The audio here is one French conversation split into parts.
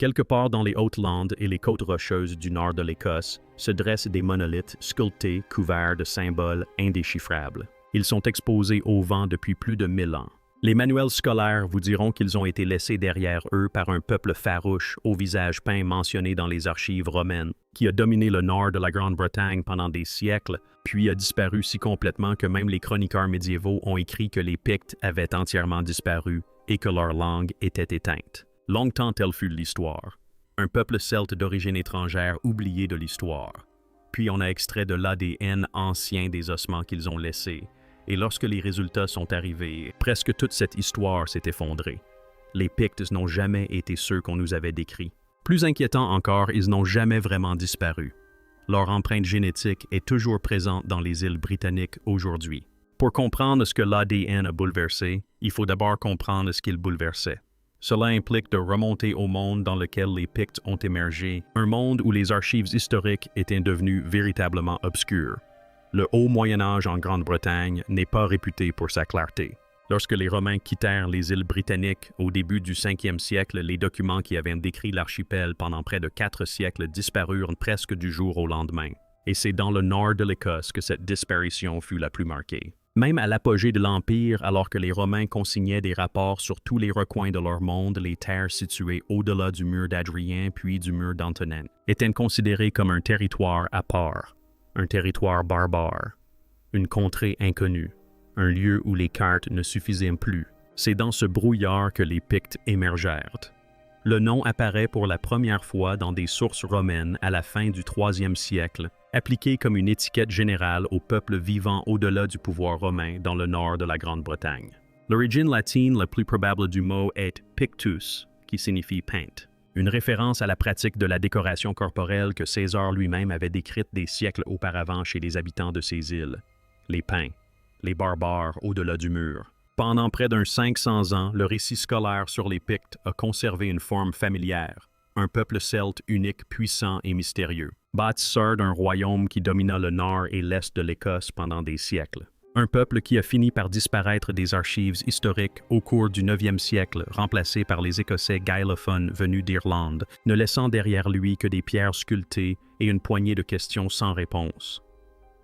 Quelque part dans les Hautes-Landes et les côtes rocheuses du nord de l'Écosse se dressent des monolithes sculptés couverts de symboles indéchiffrables. Ils sont exposés au vent depuis plus de 1000 ans. Les manuels scolaires vous diront qu'ils ont été laissés derrière eux par un peuple farouche au visage peint mentionné dans les archives romaines, qui a dominé le nord de la Grande-Bretagne pendant des siècles, puis a disparu si complètement que même les chroniqueurs médiévaux ont écrit que les Pictes avaient entièrement disparu et que leur langue était éteinte. Longtemps telle fut l'histoire. Un peuple celte d'origine étrangère oublié de l'histoire. Puis on a extrait de l'ADN ancien des ossements qu'ils ont laissés. Et lorsque les résultats sont arrivés, presque toute cette histoire s'est effondrée. Les Pictes n'ont jamais été ceux qu'on nous avait décrits. Plus inquiétant encore, ils n'ont jamais vraiment disparu. Leur empreinte génétique est toujours présente dans les îles britanniques aujourd'hui. Pour comprendre ce que l'ADN a bouleversé, il faut d'abord comprendre ce qu'il bouleversait. Cela implique de remonter au monde dans lequel les Pictes ont émergé, un monde où les archives historiques étaient devenues véritablement obscures. Le haut Moyen-Âge en Grande-Bretagne n'est pas réputé pour sa clarté. Lorsque les Romains quittèrent les îles britanniques au début du 5e siècle, les documents qui avaient décrit l'archipel pendant près de 4 siècles disparurent presque du jour au lendemain. Et c'est dans le nord de l'Écosse que cette disparition fut la plus marquée. Même à l'apogée de l'Empire, alors que les Romains consignaient des rapports sur tous les recoins de leur monde, les terres situées au-delà du mur d'Adrien puis du mur d'Antonine étaient considérées comme un territoire à part. Un territoire barbare, une contrée inconnue, un lieu où les cartes ne suffisaient plus. C'est dans ce brouillard que les Pictes émergèrent. Le nom apparaît pour la première fois dans des sources romaines à la fin du 3e siècle, appliqué comme une étiquette générale aux peuples vivant au-delà du pouvoir romain dans le nord de la Grande-Bretagne. L'origine latine la plus probable du mot est pictus, qui signifie peintre. Une référence à la pratique de la décoration corporelle que César lui-même avait décrite des siècles auparavant chez les habitants de ces îles. Les peints, les barbares au-delà du mur. Pendant près d'un 500 ans, le récit scolaire sur les Pictes a conservé une forme familière, un peuple celte unique, puissant et mystérieux, bâtisseur d'un royaume qui domina le nord et l'est de l'Écosse pendant des siècles. Un peuple qui a fini par disparaître des archives historiques au cours du 9e siècle, remplacé par les Écossais gaélophones venus d'Irlande, ne laissant derrière lui que des pierres sculptées et une poignée de questions sans réponse.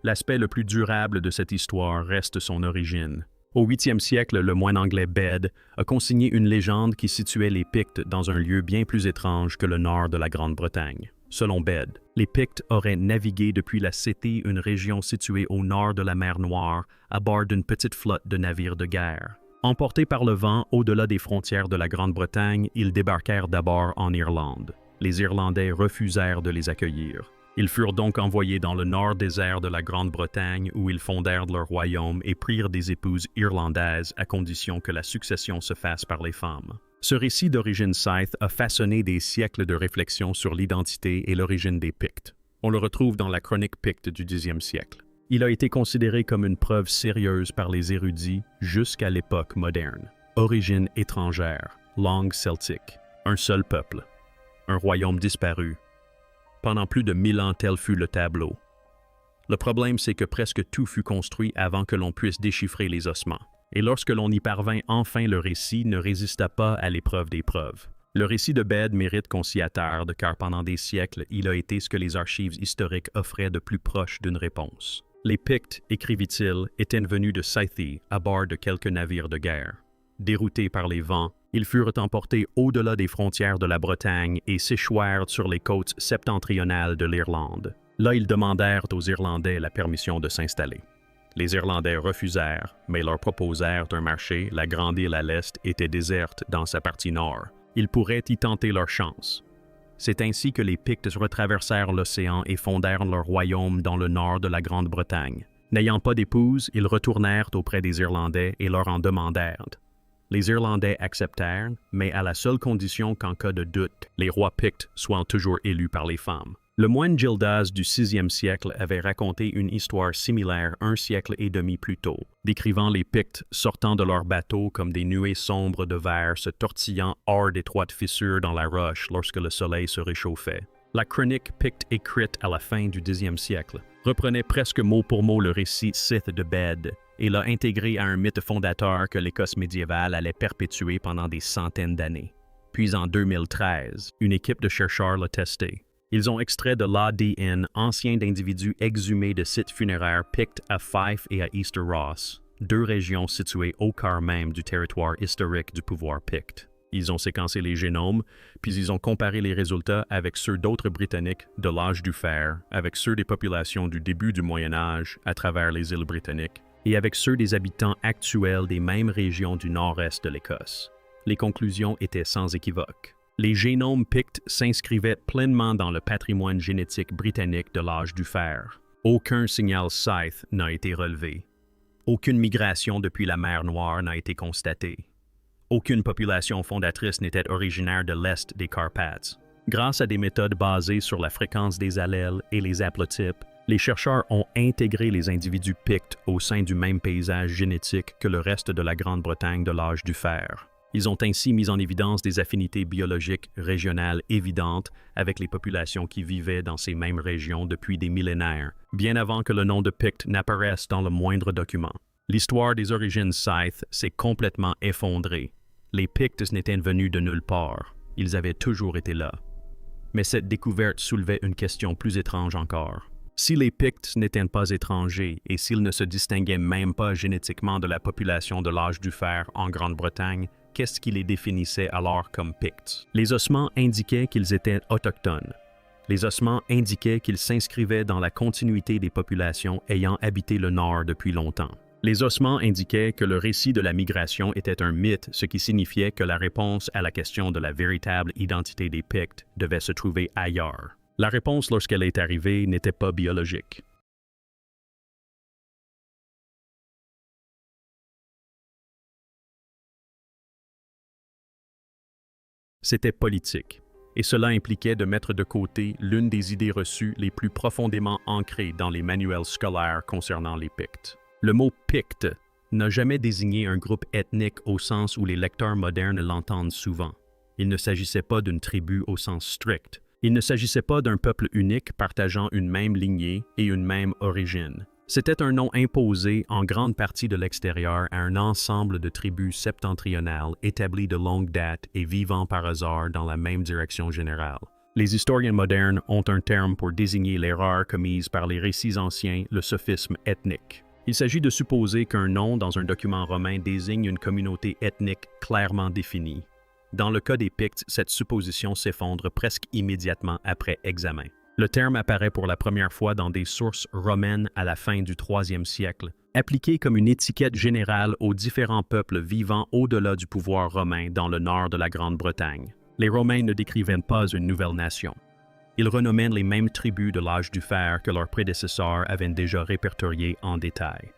L'aspect le plus durable de cette histoire reste son origine. Au 8e siècle, le moine anglais Bede a consigné une légende qui situait les Pictes dans un lieu bien plus étrange que le nord de la Grande-Bretagne. Selon Bede, les Pictes auraient navigué depuis la Cétie, une région située au nord de la mer Noire, à bord d'une petite flotte de navires de guerre. Emportés par le vent au-delà des frontières de la Grande-Bretagne, ils débarquèrent d'abord en Irlande. Les Irlandais refusèrent de les accueillir. Ils furent donc envoyés dans le nord désert de la Grande-Bretagne où ils fondèrent leur royaume et prirent des épouses irlandaises à condition que la succession se fasse par les femmes. Ce récit d'origine scythe a façonné des siècles de réflexion sur l'identité et l'origine des Pictes. On le retrouve dans la chronique Picte du 10e siècle. Il a été considéré comme une preuve sérieuse par les érudits jusqu'à l'époque moderne. Origine étrangère, langue celtique, un seul peuple, un royaume disparu. Pendant plus de 1000 ans, tel fut le tableau. Le problème, c'est que presque tout fut construit avant que l'on puisse déchiffrer les ossements. Et lorsque l'on y parvint enfin, le récit ne résista pas à l'épreuve des preuves. Le récit de Bede mérite qu'on s'y attarde, car pendant des siècles, il a été ce que les archives historiques offraient de plus proche d'une réponse. Les Pictes, écrivit-il, étaient venus de Scythie à bord de quelques navires de guerre. Déroutés par les vents, ils furent emportés au-delà des frontières de la Bretagne et s'échouèrent sur les côtes septentrionales de l'Irlande. Là, ils demandèrent aux Irlandais la permission de s'installer. Les Irlandais refusèrent, mais leur proposèrent un marché. La grande île à l'est était déserte dans sa partie nord. Ils pourraient y tenter leur chance. C'est ainsi que les Pictes retraversèrent l'océan et fondèrent leur royaume dans le nord de la Grande-Bretagne. N'ayant pas d'épouse, ils retournèrent auprès des Irlandais et leur en demandèrent. Les Irlandais acceptèrent, mais à la seule condition qu'en cas de doute, les rois Pictes soient toujours élus par les femmes. Le moine Gildas du 6e siècle avait raconté une histoire similaire un siècle et demi plus tôt, décrivant les Pictes sortant de leur bateau comme des nuées sombres de verre se tortillant hors d'étroites fissures dans la roche lorsque le soleil se réchauffait. La chronique Picte écrite à la fin du 10e siècle reprenait presque mot pour mot le récit scythe de Bede et l'a intégré à un mythe fondateur que l'Écosse médiévale allait perpétuer pendant des centaines d'années. Puis en 2013, une équipe de chercheurs l'a testé. Ils ont extrait de l'ADN ancien d'individus exhumés de sites funéraires Pictes à Fife et à Easter Ross, deux régions situées au cœur même du territoire historique du pouvoir Picte. Ils ont séquencé les génomes, puis ils ont comparé les résultats avec ceux d'autres Britanniques de l'âge du fer, avec ceux des populations du début du Moyen Âge à travers les îles britanniques, et avec ceux des habitants actuels des mêmes régions du nord-est de l'Écosse. Les conclusions étaient sans équivoque. Les génomes Pictes s'inscrivaient pleinement dans le patrimoine génétique britannique de l'âge du fer. Aucun signal Scythe n'a été relevé. Aucune migration depuis la mer Noire n'a été constatée. Aucune population fondatrice n'était originaire de l'est des Carpates. Grâce à des méthodes basées sur la fréquence des allèles et les haplotypes, les chercheurs ont intégré les individus Pictes au sein du même paysage génétique que le reste de la Grande-Bretagne de l'âge du fer. Ils ont ainsi mis en évidence des affinités biologiques régionales évidentes avec les populations qui vivaient dans ces mêmes régions depuis des millénaires, bien avant que le nom de Picte n'apparaisse dans le moindre document. L'histoire des origines Scythe s'est complètement effondrée. Les Pictes n'étaient venus de nulle part. Ils avaient toujours été là. Mais cette découverte soulevait une question plus étrange encore. Si les Pictes n'étaient pas étrangers et s'ils ne se distinguaient même pas génétiquement de la population de l'âge du fer en Grande-Bretagne, qu'est-ce qui les définissait alors comme Pictes? Les ossements indiquaient qu'ils étaient autochtones. Les ossements indiquaient qu'ils s'inscrivaient dans la continuité des populations ayant habité le Nord depuis longtemps. Les ossements indiquaient que le récit de la migration était un mythe, ce qui signifiait que la réponse à la question de la véritable identité des Pictes devait se trouver ailleurs. La réponse, lorsqu'elle est arrivée, n'était pas biologique. C'était politique, et cela impliquait de mettre de côté l'une des idées reçues les plus profondément ancrées dans les manuels scolaires concernant les Pictes. Le mot « Picte » n'a jamais désigné un groupe ethnique au sens où les lecteurs modernes l'entendent souvent. Il ne s'agissait pas d'une tribu au sens strict. Il ne s'agissait pas d'un peuple unique partageant une même lignée et une même origine. C'était un nom imposé en grande partie de l'extérieur à un ensemble de tribus septentrionales établies de longue date et vivant par hasard dans la même direction générale. Les historiens modernes ont un terme pour désigner l'erreur commise par les récits anciens, le sophisme ethnique. Il s'agit de supposer qu'un nom dans un document romain désigne une communauté ethnique clairement définie. Dans le cas des Pictes, cette supposition s'effondre presque immédiatement après examen. Le terme apparaît pour la première fois dans des sources romaines à la fin du IIIe siècle, appliqué comme une étiquette générale aux différents peuples vivant au-delà du pouvoir romain dans le nord de la Grande-Bretagne. Les Romains ne décrivaient pas une nouvelle nation. Ils renommaient les mêmes tribus de l'âge du fer que leurs prédécesseurs avaient déjà répertoriées en détail.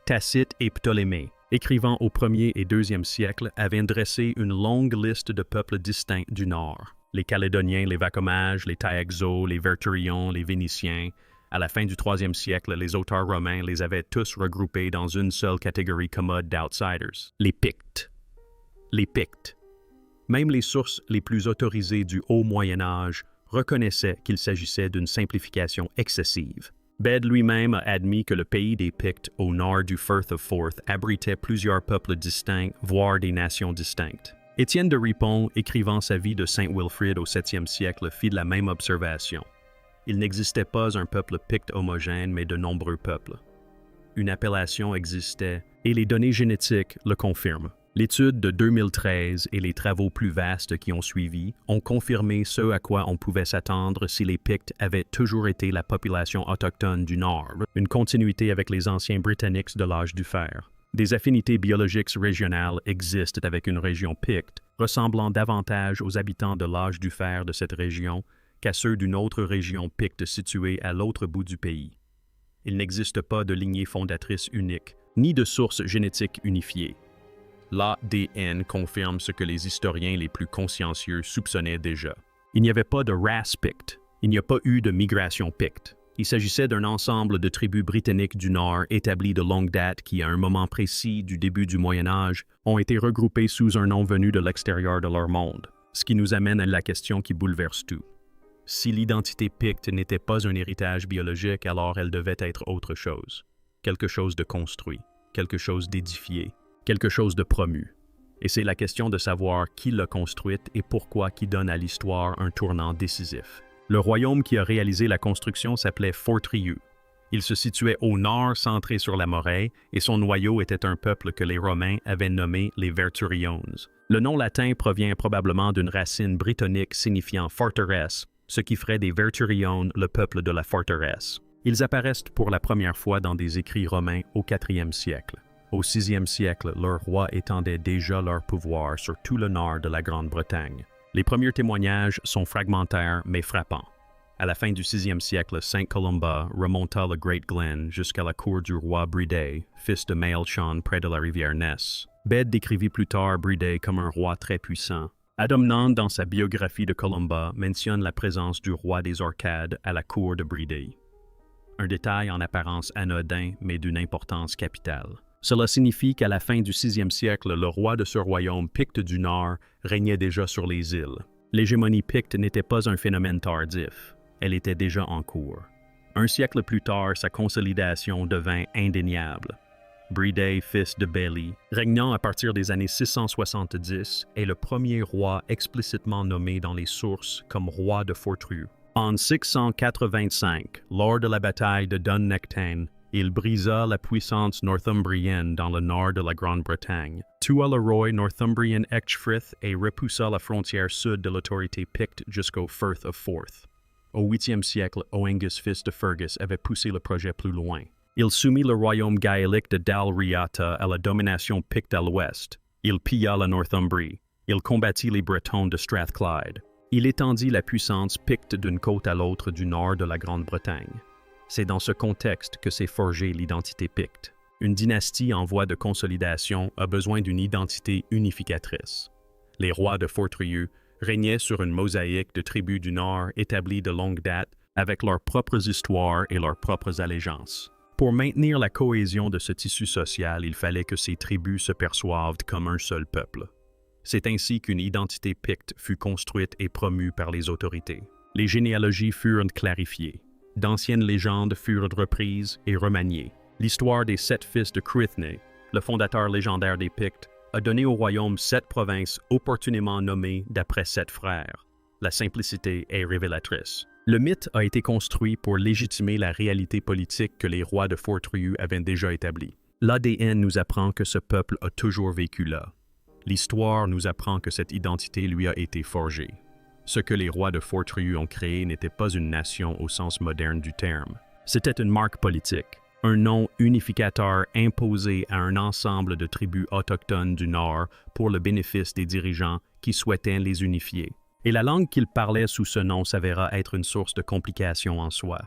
Tacite et Ptolémée, écrivant au 1er et 2e siècle, avaient dressé une longue liste de peuples distincts du Nord. Les Calédoniens, les Vacomages, les Taexos, les Verturions, les Vénitiens. À la fin du 3e siècle, les auteurs romains les avaient tous regroupés dans une seule catégorie commode d'outsiders, les Pictes. Les Pictes. Même les sources les plus autorisées du Haut Moyen Âge reconnaissait qu'il s'agissait d'une simplification excessive. Bede lui-même a admis que le pays des Pictes au nord du Firth of Forth abritait plusieurs peuples distincts, voire des nations distinctes. Étienne de Ripon, écrivant sa vie de Saint Wilfrid au 7e siècle, fit la même observation. Il n'existait pas un peuple Picte homogène, mais de nombreux peuples. Une appellation existait, et les données génétiques le confirment. L'étude de 2013 et les travaux plus vastes qui ont suivi ont confirmé ce à quoi on pouvait s'attendre si les Pictes avaient toujours été la population autochtone du Nord, une continuité avec les anciens Britanniques de l'âge du fer. Des affinités biologiques régionales existent avec une région Picte, ressemblant davantage aux habitants de l'âge du fer de cette région qu'à ceux d'une autre région Picte située à l'autre bout du pays. Il n'existe pas de lignée fondatrice unique, ni de source génétique unifiée. L'ADN confirme ce que les historiens les plus consciencieux soupçonnaient déjà. Il n'y avait pas de race Picte, il n'y a pas eu de migration Picte. Il s'agissait d'un ensemble de tribus britanniques du Nord établies de longue date qui, à un moment précis du début du Moyen Âge, ont été regroupées sous un nom venu de l'extérieur de leur monde. Ce qui nous amène à la question qui bouleverse tout. Si l'identité Picte n'était pas un héritage biologique, alors elle devait être autre chose. Quelque chose de construit, quelque chose d'édifié, quelque chose de promu. Et c'est la question de savoir qui l'a construite et pourquoi qui donne à l'histoire un tournant décisif. Le royaume qui a réalisé la construction s'appelait Fortriu. Il se situait au nord, centré sur la Moray, et son noyau était un peuple que les Romains avaient nommé les Verturiones. Le nom latin provient probablement d'une racine brittonique signifiant forteresse, ce qui ferait des Verturiones le peuple de la forteresse. Ils apparaissent pour la première fois dans des écrits romains au IVe siècle. Au VIe siècle, leurs rois étendaient déjà leur pouvoir sur tout le nord de la Grande-Bretagne. Les premiers témoignages sont fragmentaires mais frappants. À la fin du VIe siècle, Saint Columba remonta le Great Glen jusqu'à la cour du roi Bride, fils de Maelchon près de la rivière Ness. Bede décrivit plus tard Bride comme un roi très puissant. Adamnan, dans sa biographie de Columba, mentionne la présence du roi des Orcades à la cour de Bride. Un détail en apparence anodin, mais d'une importance capitale. Cela signifie qu'à la fin du VIe siècle, le roi de ce royaume picte du Nord régnait déjà sur les îles. L'hégémonie picte n'était pas un phénomène tardif. Elle était déjà en cours. Un siècle plus tard, sa consolidation devint indéniable. Bride, fils de Beli, régnant à partir des années 670, est le premier roi explicitement nommé dans les sources comme roi de Fortriu. En 685, lors de la bataille de Dun-Nectaine, il brisa la puissance northumbrienne dans le nord de la Grande-Bretagne, tua le roi northumbrien Ecgfrith et repoussa la frontière sud de l'autorité picte jusqu'au Firth of Forth. Au 8e siècle, Oengus, fils de Fergus, avait poussé le projet plus loin. Il soumit le royaume gaélique de Dalriata à la domination picte à l'ouest. Il pilla la Northumbrie. Il combattit les Bretons de Strathclyde. Il étendit la puissance picte d'une côte à l'autre du nord de la Grande-Bretagne. C'est dans ce contexte que s'est forgée l'identité picte. Une dynastie en voie de consolidation a besoin d'une identité unificatrice. Les rois de Fortriu régnaient sur une mosaïque de tribus du Nord établies de longue date avec leurs propres histoires et leurs propres allégeances. Pour maintenir la cohésion de ce tissu social, il fallait que ces tribus se perçoivent comme un seul peuple. C'est ainsi qu'une identité picte fut construite et promue par les autorités. Les généalogies furent clarifiées. D'anciennes légendes furent reprises et remaniées. L'histoire des 7 fils de Cruithne, le fondateur légendaire des Pictes, a donné au royaume 7 provinces opportunément nommées d'après 7 frères. La simplicité est révélatrice. Le mythe a été construit pour légitimer la réalité politique que les rois de Fortriu avaient déjà établie. L'ADN nous apprend que ce peuple a toujours vécu là. L'histoire nous apprend que cette identité lui a été forgée. Ce que les rois de Fortriu ont créé n'était pas une nation au sens moderne du terme. C'était une marque politique. Un nom unificateur imposé à un ensemble de tribus autochtones du Nord pour le bénéfice des dirigeants qui souhaitaient les unifier. Et la langue qu'ils parlaient sous ce nom s'avéra être une source de complications en soi.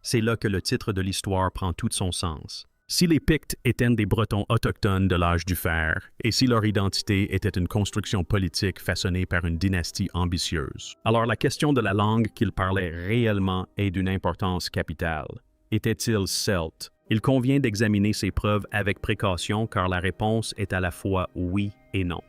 C'est là que le titre de l'histoire prend tout son sens. Si les Pictes étaient des Bretons autochtones de l'âge du fer, et si leur identité était une construction politique façonnée par une dynastie ambitieuse, alors la question de la langue qu'ils parlaient réellement est d'une importance capitale. Était-il celte? Il convient d'examiner ces preuves avec précaution car la réponse est à la fois oui et non.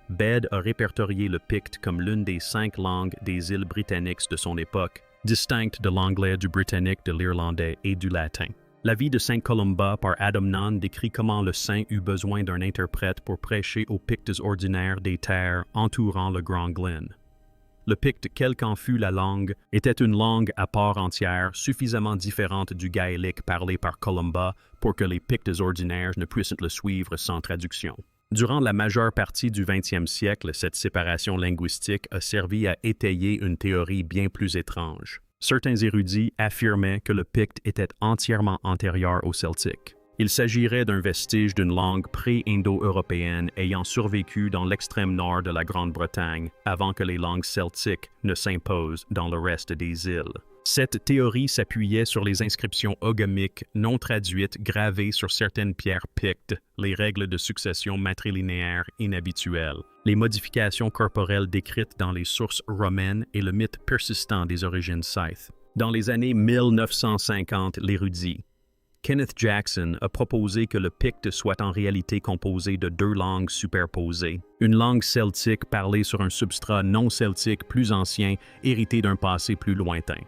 Bede a répertorié le picte comme l'une des 5 langues des îles britanniques de son époque, distincte de l'anglais, du britannique, de l'irlandais et du latin. La vie de Saint Columba par Adamnan décrit comment le saint eut besoin d'un interprète pour prêcher aux Pictes ordinaires des terres entourant le Grand Glen. Le picte, quelle qu'en fût la langue, était une langue à part entière, suffisamment différente du gaélique parlé par Columba pour que les Pictes ordinaires ne puissent le suivre sans traduction. Durant la majeure partie du 20e siècle, cette séparation linguistique a servi à étayer une théorie bien plus étrange. Certains érudits affirmaient que le picte était entièrement antérieur au celtique. Il s'agirait d'un vestige d'une langue pré-indo-européenne ayant survécu dans l'extrême nord de la Grande-Bretagne avant que les langues celtiques ne s'imposent dans le reste des îles. Cette théorie s'appuyait sur les inscriptions ogamiques non traduites gravées sur certaines pierres pictes, les règles de succession matrilinéaire inhabituelles, les modifications corporelles décrites dans les sources romaines et le mythe persistant des origines scythes. Dans les années 1950, l'érudit Kenneth Jackson a proposé que le picte soit en réalité composé de 2 langues superposées. Une langue celtique parlée sur un substrat non celtique plus ancien, hérité d'un passé plus lointain.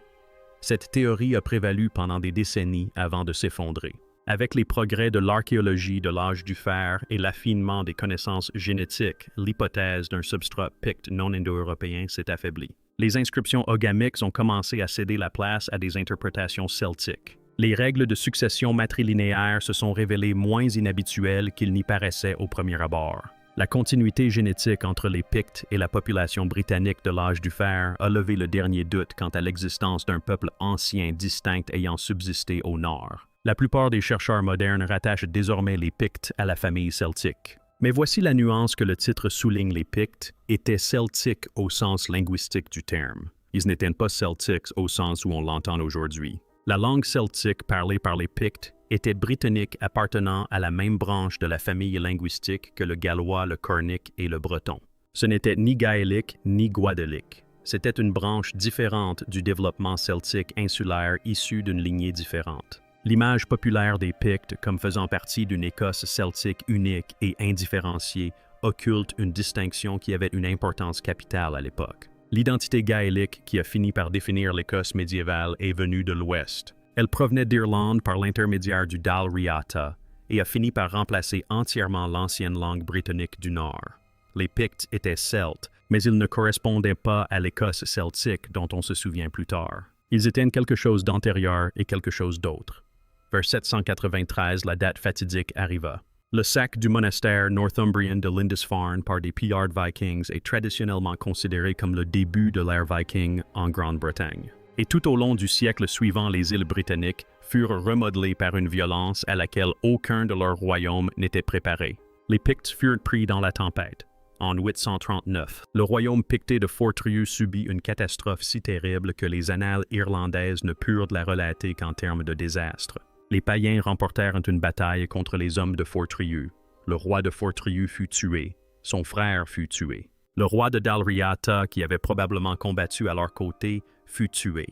Cette théorie a prévalu pendant des décennies avant de s'effondrer. Avec les progrès de l'archéologie de l'âge du fer et l'affinement des connaissances génétiques, l'hypothèse d'un substrat picte non indo-européen s'est affaiblie. Les inscriptions ogamiques ont commencé à céder la place à des interprétations celtiques. Les règles de succession matrilinéaire se sont révélées moins inhabituelles qu'il n'y paraissait au premier abord. La continuité génétique entre les Pictes et la population britannique de l'âge du fer a levé le dernier doute quant à l'existence d'un peuple ancien distinct ayant subsisté au nord. La plupart des chercheurs modernes rattachent désormais les Pictes à la famille celtique. Mais voici la nuance que le titre souligne: les Pictes étaient celtiques au sens linguistique du terme. Ils n'étaient pas celtiques au sens où on l'entend aujourd'hui. La langue celtique parlée par les Pictes était britannique appartenant à la même branche de la famille linguistique que le gallois, le cornique et le breton. Ce n'était ni gaélique ni guadélique. C'était une branche différente du développement celtique insulaire issu d'une lignée différente. L'image populaire des Pictes comme faisant partie d'une Écosse celtique unique et indifférenciée occulte une distinction qui avait une importance capitale à l'époque. L'identité gaélique qui a fini par définir l'Écosse médiévale est venue de l'Ouest. Elle provenait d'Irlande par l'intermédiaire du Dal Riata et a fini par remplacer entièrement l'ancienne langue britannique du Nord. Les Pictes étaient celtes, mais ils ne correspondaient pas à l'Écosse celtique dont on se souvient plus tard. Ils étaient quelque chose d'antérieur et quelque chose d'autre. Vers 793, la date fatidique arriva. Le sac du monastère northumbrien de Lindisfarne par des pillards vikings est traditionnellement considéré comme le début de l'ère viking en Grande-Bretagne. Et tout au long du siècle suivant, les îles britanniques furent remodelées par une violence à laquelle aucun de leurs royaumes n'était préparé. Les Pictes furent pris dans la tempête. En 839, le royaume picté de Fortriu subit une catastrophe si terrible que les annales irlandaises ne purent la relater qu'en termes de désastre. Les païens remportèrent une bataille contre les hommes de Fortriu. Le roi de Fortriu fut tué. Son frère fut tué. Le roi de Dalriata, qui avait probablement combattu à leur côté, fut tué.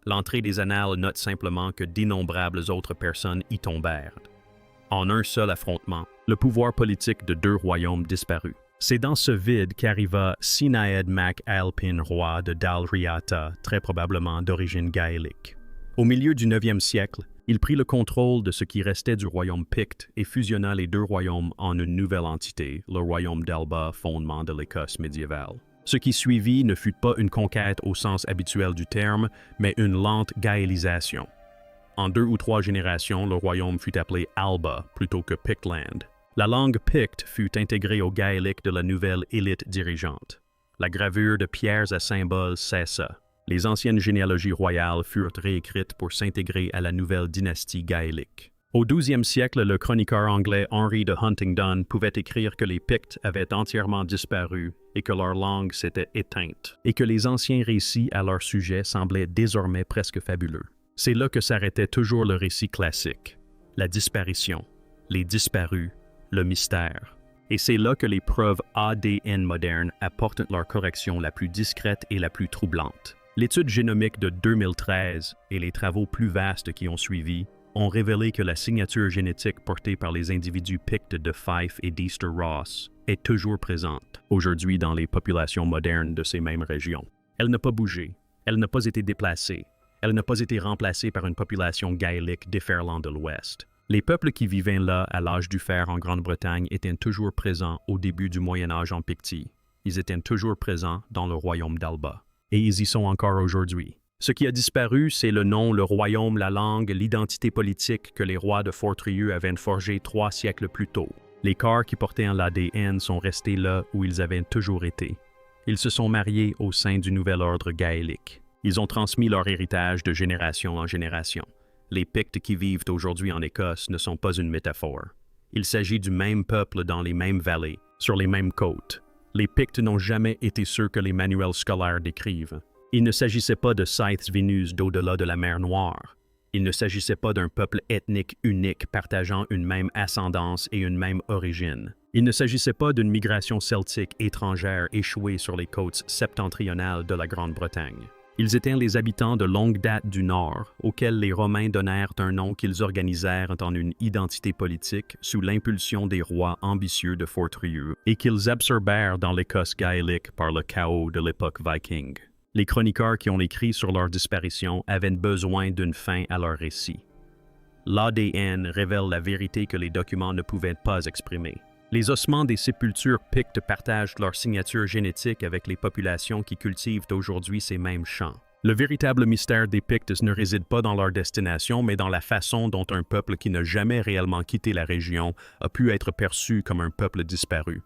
L'entrée des annales note simplement que d'innombrables autres personnes y tombèrent. En un seul affrontement, le pouvoir politique de deux royaumes disparut. C'est dans ce vide qu'arriva Sinaed mac Alpin, roi de Dalriata, très probablement d'origine gaélique. Au milieu du 9e siècle, il prit le contrôle de ce qui restait du royaume picte et fusionna les deux royaumes en une nouvelle entité, le royaume d'Alba, fondement de l'Écosse médiévale. Ce qui suivit ne fut pas une conquête au sens habituel du terme, mais une lente gaélisation. En 2 ou 3 générations, le royaume fut appelé Alba plutôt que Pictland. La langue picte fut intégrée au gaélique de la nouvelle élite dirigeante. La gravure de pierres à symboles cessa. Les anciennes généalogies royales furent réécrites pour s'intégrer à la nouvelle dynastie gaélique. Au 12e siècle, le chroniqueur anglais Henry de Huntingdon pouvait écrire que les Pictes avaient entièrement disparu et que leur langue s'était éteinte, et que les anciens récits à leur sujet semblaient désormais presque fabuleux. C'est là que s'arrêtait toujours le récit classique, la disparition, les disparus, le mystère. Et c'est là que les preuves ADN modernes apportent leur correction la plus discrète et la plus troublante. L'étude génomique de 2013 et les travaux plus vastes qui ont suivi ont révélé que la signature génétique portée par les individus Pictes de Fife et d'Easter Ross est toujours présente aujourd'hui dans les populations modernes de ces mêmes régions. Elle n'a pas bougé, elle n'a pas été déplacée, elle n'a pas été remplacée par une population gaélique déferlant de l'Ouest. Les peuples qui vivaient là à l'âge du fer en Grande-Bretagne étaient toujours présents au début du Moyen Âge en Pictie. Ils étaient toujours présents dans le royaume d'Alba. Et ils y sont encore aujourd'hui. Ce qui a disparu, c'est le nom, le royaume, la langue, l'identité politique que les rois de Fortriu avaient forgé 3 siècles plus tôt. Les corps qui portaient en l'ADN sont restés là où ils avaient toujours été. Ils se sont mariés au sein du nouvel ordre gaélique. Ils ont transmis leur héritage de génération en génération. Les Pictes qui vivent aujourd'hui en Écosse ne sont pas une métaphore. Il s'agit du même peuple dans les mêmes vallées, sur les mêmes côtes. Les Pictes n'ont jamais été ceux que les manuels scolaires décrivent. Il ne s'agissait pas de Scythes Vénus d'au-delà de la mer Noire. Il ne s'agissait pas d'un peuple ethnique unique partageant une même ascendance et une même origine. Il ne s'agissait pas d'une migration celtique étrangère échouée sur les côtes septentrionales de la Grande-Bretagne. Ils étaient les habitants de longue date du Nord, auxquels les Romains donnèrent un nom qu'ils organisèrent en une identité politique sous l'impulsion des rois ambitieux de Fortriu et qu'ils absorbèrent dans l'Écosse gaélique par le chaos de l'époque viking. Les chroniqueurs qui ont écrit sur leur disparition avaient besoin d'une fin à leur récit. L'ADN révèle la vérité que les documents ne pouvaient pas exprimer. Les ossements des sépultures pictes partagent leur signature génétique avec les populations qui cultivent aujourd'hui ces mêmes champs. Le véritable mystère des Pictes ne réside pas dans leur destination, mais dans la façon dont un peuple qui n'a jamais réellement quitté la région a pu être perçu comme un peuple disparu.